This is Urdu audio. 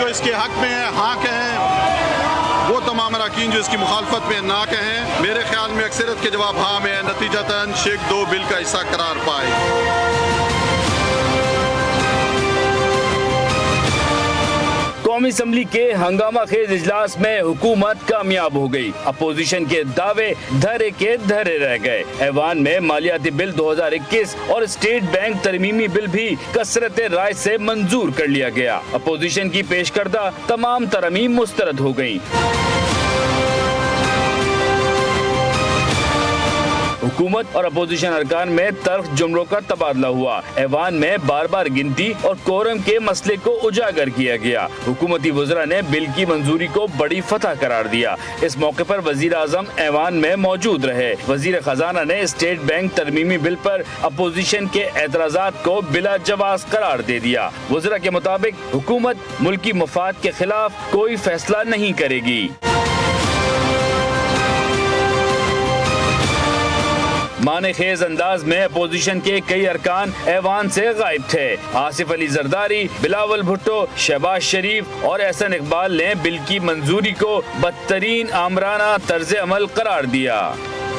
جو اس کے حق میں ہیں ہاں کہیں، وہ تمام اراکین جو اس کی مخالفت میں نہ کہیں۔ میرے خیال میں اکثریت کے جواب ہاں میں، نتیجتاً شیک 2 بل کا حصہ قرار پائے۔ قومی اسمبلی کے ہنگامہ خیز اجلاس میں حکومت کامیاب ہو گئی، اپوزیشن کے دعوے دھرے کے دھرے رہ گئے۔ ایوان میں مالیاتی بل 2021 اور اسٹیٹ بینک ترمیمی بل بھی کثرت رائے سے منظور کر لیا گیا۔ اپوزیشن کی پیش کردہ تمام ترامیم مسترد ہو گئیں۔ حکومت اور اپوزیشن ارکان میں تلخ جملوں کا تبادلہ ہوا۔ ایوان میں بار بار گنتی اور کورم کے مسئلے کو اجاگر کیا گیا۔ حکومتی وزراء نے بل کی منظوری کو بڑی فتح قرار دیا۔ اس موقع پر وزیر اعظم ایوان میں موجود رہے۔ وزیر خزانہ نے اسٹیٹ بینک ترمیمی بل پر اپوزیشن کے اعتراضات کو بلا جواز قرار دے دیا۔ وزراء کے مطابق حکومت ملکی مفاد کے خلاف کوئی فیصلہ نہیں کرے گی۔ معنی خیز انداز میں اپوزیشن کے کئی ارکان ایوان سے غائب تھے۔ آصف علی زرداری، بلاول بھٹو، شہباز شریف اور احسن اقبال نے بل کی منظوری کو بدترین آمرانہ طرز عمل قرار دیا۔